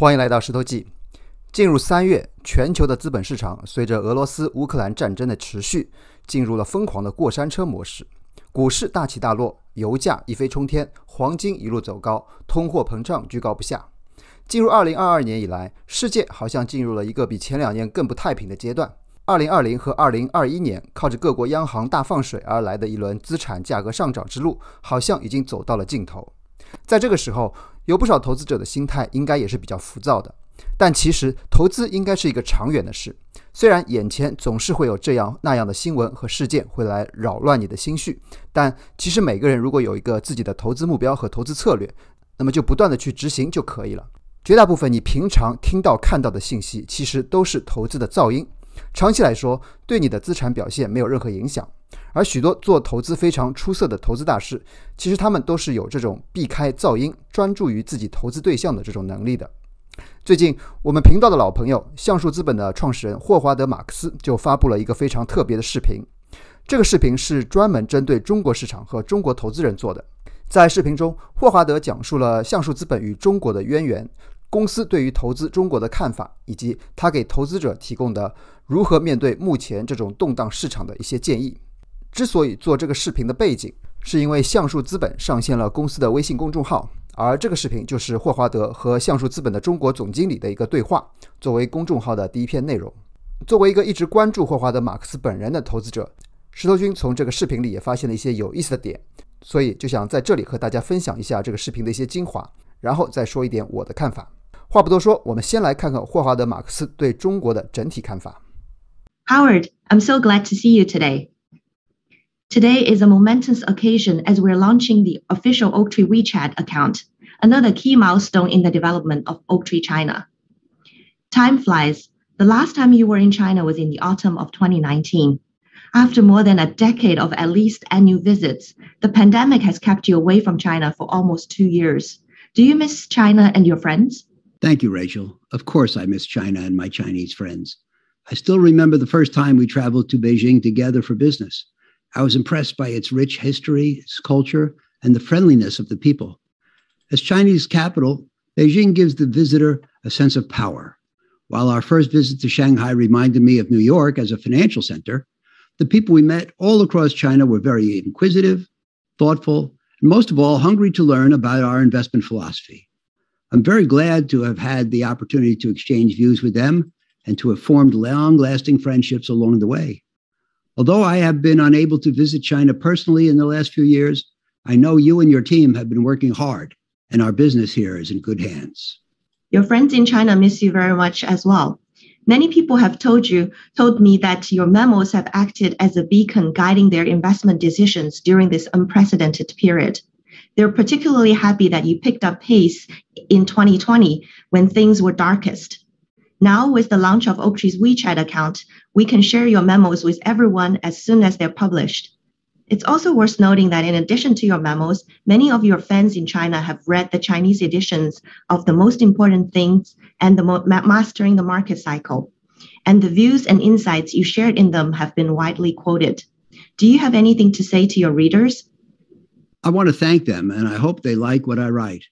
欢迎来到石头记。进入3月，全球的资本市场随着俄罗斯乌克兰战争的持续，进入了疯狂的过山车模式。股市大起大落，油价一飞冲天，黄金一路走高，通货膨胀居高不下。进入2022年以来，世界好像进入了一个比前2年更不太平的阶段。2020和2021年靠着各国央行大放水而来的一轮资产价格上涨之路，好像已经走到了尽头。在这个时候，有不少投资者的心态应该也是比较浮躁的，但其实投资应该是一个长远的事。虽然眼前总是会有这样那样的新闻和事件会来扰乱你的心绪，但其实每个人如果有一个自己的投资目标和投资策略，那么就不断的去执行就可以了。绝大部分你平常听到看到的信息，其实都是投资的噪音，长期来说对你的资产表现没有任何影响。而许多做投资非常出色的投资大师，其实他们都是有这种避开噪音，专注于自己投资对象的这种能力的。最近我们频道的老朋友橡树资本的创始人霍华德马克斯就发布了一个非常特别的视频。这个视频是专门针对中国市场和中国投资人做的。在视频中，霍华德讲述了橡树资本与中国的渊源，公司对于投资中国的看法，以及他给投资者提供的如何面对目前这种动荡市场的一些建议。之所以做这个视频的背景，是因为橡树资本上线了公司的微信公众号，而这个视频就是霍华德和橡树资本的中国总经理的一个对话，作为公众号的第一篇内容。作为一个一直关注霍华德马克斯本人的投资者，石头君从这个视频里也发现了一些有意思的点，所以就想在这里和大家分享一下这个视频的一些精华，然后再说一点我的看法。话不多说，我们先来看看霍华德马克斯对中国的整体看法。 Howard, I'm so glad to see you today. Today is a momentous occasion as we're launching the official Oaktree WeChat account, another key milestone in the development of Oaktree China. Time flies. The last time you were in China was in the autumn of 2019. After more than a decade of at least annual visits, the pandemic has kept you away from China for almost 2 years. Do you miss China and your friends? Thank you, Rachel. Of course I miss China and my Chinese friends. I still remember the first time we traveled to Beijing together for business. I was impressed by its rich history, its culture, and the friendliness of the people. As Chinese capital, Beijing gives the visitor a sense of power. While our first visit to Shanghai reminded me of New York as a financial center, the people we met all across China were very inquisitive, thoughtful, and most of all, hungry to learn about our investment philosophy. I'm very glad to have had the opportunity to exchange views with them and to have formed long-lasting friendships along the way. Although I have been unable to visit China personally in the last few years, I know you and your team have been working hard, and our business here is in good hands. Your friends in China miss you very much as well. Many people have told me that your memos have acted as a beacon guiding their investment decisions during this unprecedented period. They're particularly happy that you picked up pace in 2020 when things were darkest. Now, with the launch of Oaktree's WeChat account, we can share your memos with everyone as soon as they're published. It's also worth noting that in addition to your memos, many of your fans in China have read the Chinese editions of The Most Important Things and Mastering the Market Cycle, and the views and insights you shared in them have been widely quoted. Do you have anything to say to your readers? I want to thank them, and I hope they like what I write.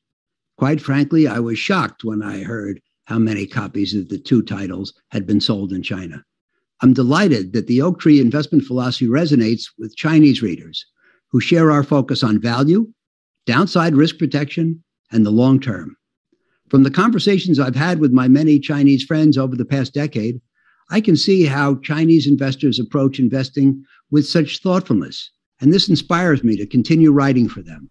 Quite frankly, I was shocked when I heard how many copies of the 2 titles had been sold in China. I'm delighted that the Oaktree investment philosophy resonates with Chinese readers who share our focus on value, downside risk protection, and the long term. From the conversations I've had with my many Chinese friends over the past decade, I can see how Chinese investors approach investing with such thoughtfulness, and this inspires me to continue writing for them.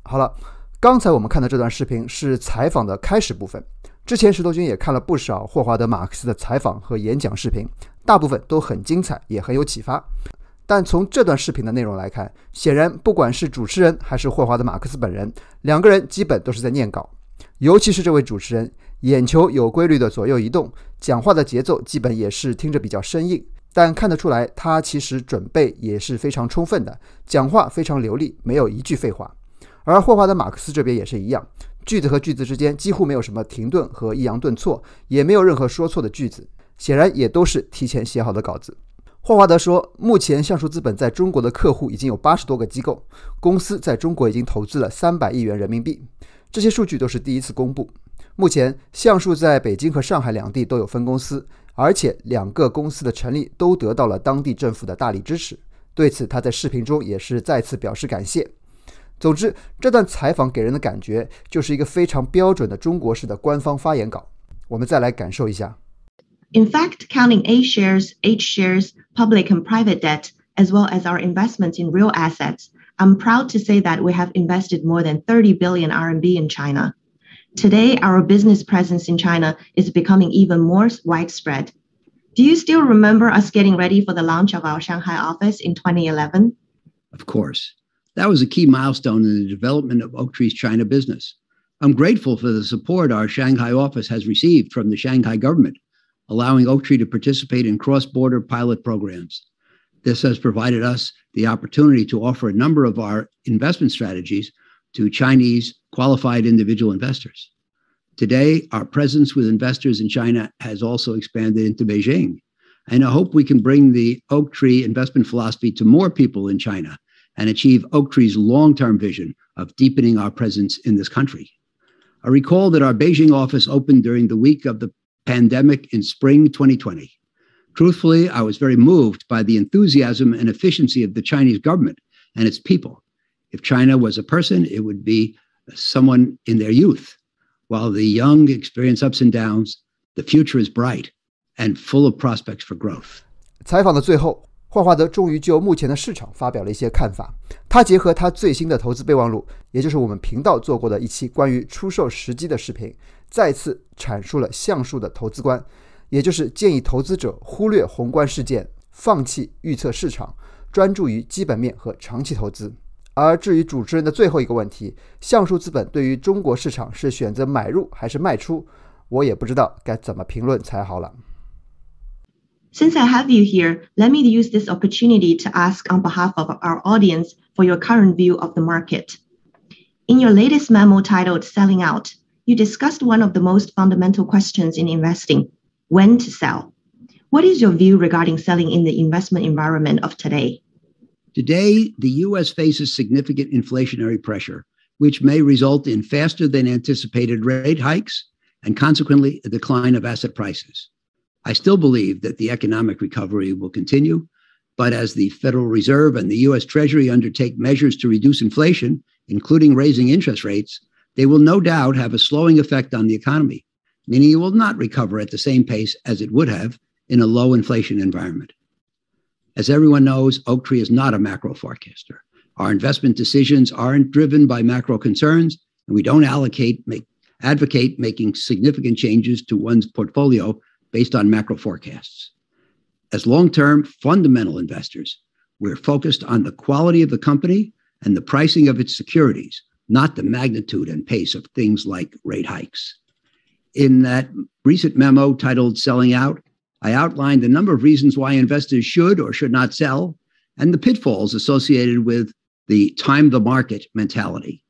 好了，刚才我们看的这段视频是采访的开始部分。之前石头君也看了不少霍华德马克斯的采访和演讲视频，大部分都很精彩，也很有启发。但从这段视频的内容来看，显然不管是主持人还是霍华德马克斯本人，两个人基本都是在念稿。尤其是这位主持人，眼球有规律的左右移动，讲话的节奏基本也是听着比较生硬，但看得出来他其实准备也是非常充分的，讲话非常流利，没有一句废话。而霍华德马克斯这边也是一样，句子和句子之间几乎没有什么停顿和抑扬顿挫，也没有任何说错的句子，显然也都是提前写好的稿子。霍华德说，目前橡树资本在中国的客户已经有80多个机构，公司在中国已经投资了300亿元人民币，这些数据都是第一次公布。目前，橡树在北京和上海两地都有分公司，而且两个公司的成立都得到了当地政府的大力支持。对此，他在视频中也是再次表示感谢。总之，这段采访给人的感觉就是一个非常标准的中国式的官方发言稿。我们再来感受一下。In fact, counting A shares, H shares, public and private debt, as well as our investments in real assets, I'm proud to say that we have invested more than 30 billion RMB in China. Today, our business presence in China is becoming even more widespread. Do you still remember us getting ready for the launch of our Shanghai office in 2011? Of course. That was a key milestone in the development of Oaktree's China business. I'm grateful for the support our Shanghai office has received from the Shanghai government, allowing Oaktree to participate in cross-border pilot programs. This has provided us the opportunity to offer a number of our investment strategies to Chinese qualified individual investors. Today, our presence with investors in China has also expanded into Beijing, and I hope we can bring the Oaktree investment philosophy to more people in China and achieve Oaktree's long-term vision of deepening our presence in this country. I recall that our Beijing office opened during the week of the pandemic in spring 2020. Truthfully, I was very moved by the enthusiasm and efficiency of the Chinese government and its people. If China was a person, it would be someone in their youth. While the young experience ups and downs, the future is bright and full of prospects for growth. 采访的最后，霍华德终于就目前的市场发表了一些看法。他结合他最新的投资备忘录，也就是我们频道做过的一期关于出售时机的视频，再次阐述了橡树的投资观，也就是建议投资者忽略宏观事件，放弃预测市场，专注于基本面和长期投资。而至于主持人的最后一个问题，橡树资本对于中国市场是选择买入还是卖出，我也不知道该怎么评论才好了。Since I have you here, let me use this opportunity to ask on behalf of our audience for your current view of the market. In your latest memo titled Selling Out, you discussed one of the most fundamental questions in investing, when to sell. What is your view regarding selling in the investment environment of today? Today, the U.S. faces significant inflationary pressure, which may result in faster than anticipated rate hikes and consequently a decline of asset prices. I still believe that the economic recovery will continue, but as the Federal Reserve and the U.S. Treasury undertake measures to reduce inflation, including raising interest rates, they will no doubt have a slowing effect on the economy, meaning it will not recover at the same pace as it would have in a low inflation environment. As everyone knows, Oaktree is not a macro forecaster. Our investment decisions aren't driven by macro concerns, and we don't advocate making significant changes to one's portfolio based on macro forecasts. As long-term fundamental investors, we're focused on the quality of the company and the pricing of its securities, not the magnitude and pace of things like rate hikes. In that recent memo titled Selling Out, I outlined a number of reasons why investors should or should not sell and the pitfalls associated with the time the market mentality.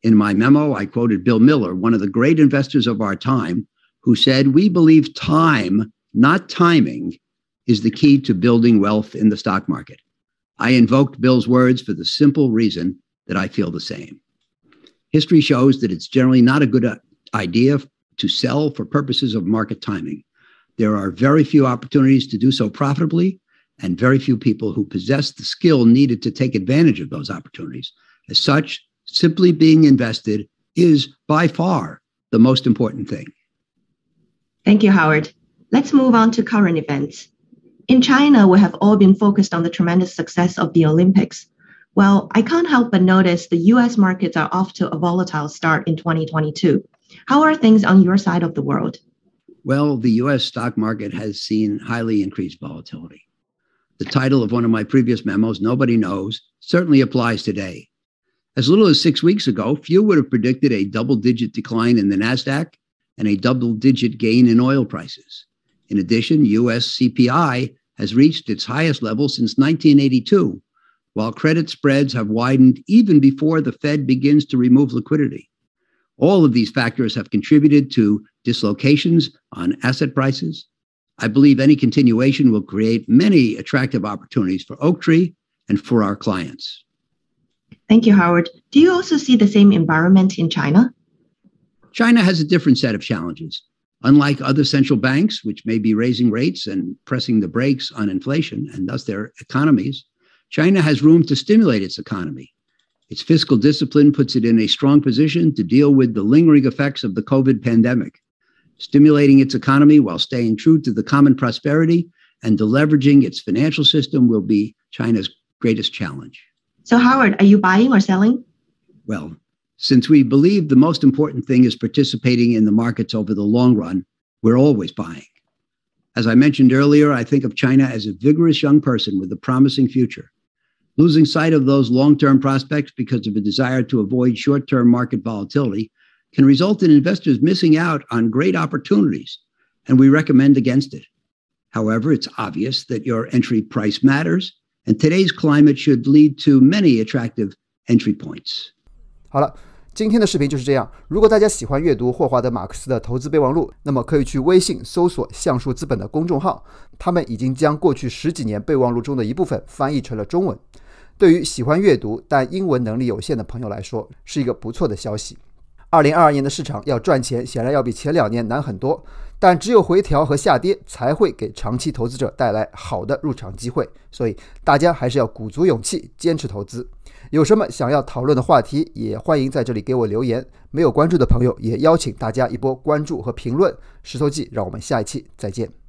In my memo, I quoted Bill Miller, one of the great investors of our time, who said, "We believe time, not timing, is the key to building wealth in the stock market." I invoked Bill's words for the simple reason that I feel the same. History shows that it's generally not a good idea to sell for purposes of market timing. There are very few opportunities to do so profitably and very few people who possess the skill needed to take advantage of those opportunities. As such, simply being invested is by far the most important thing. Thank you, Howard. Let's move on to current events. In China, we have all been focused on the tremendous success of the Olympics. Well, I can't help but notice the US markets are off to a volatile start in 2022. How are things on your side of the world? Well, the US stock market has seen highly increased volatility. The title of one of my previous memos, Nobody Knows, certainly applies today. As little as 6 weeks ago, few would have predicted a double-digit decline in the NASDAQ and a double-digit gain in oil prices. In addition, US CPI has reached its highest level since 1982, while credit spreads have widened even before the Fed begins to remove liquidity. All of these factors have contributed to dislocations on asset prices. I believe any continuation will create many attractive opportunities for Oaktree and for our clients. Thank you, Howard. Do you also see the same environment in China? China has a different set of challenges. Unlike other central banks, which may be raising rates and pressing the brakes on inflation and thus their economies, China has room to stimulate its economy. Its fiscal discipline puts it in a strong position to deal with the lingering effects of the COVID pandemic. Stimulating its economy while staying true to the common prosperity and deleveraging its financial system will be China's greatest challenge. So, Howard, are you buying or selling? Well, since we believe the most important thing is participating in the markets over the long run, we're always buying. As I mentioned earlier, I think of China as a vigorous young person with a promising future. Losing sight of those long-term prospects because of a desire to avoid short-term market volatility can result in investors missing out on great opportunities, and we recommend against it. However, it's obvious that your entry price matters, and today's climate should lead to many attractive entry points. 好了，今天的视频就是这样。如果大家喜欢阅读霍华德马克斯的投资备忘录，那么可以去微信搜索橡树资本的公众号，他们已经将过去10几年备忘录中的一部分翻译成了中文。对于喜欢阅读但英文能力有限的朋友来说，是一个不错的消息。2022年的市场要赚钱，显然要比前2年难很多，但只有回调和下跌才会给长期投资者带来好的入场机会，所以大家还是要鼓足勇气，坚持投资。有什么想要讨论的话题，也欢迎在这里给我留言。没有关注的朋友，也邀请大家一波关注和评论。石头记，让我们下一期再见。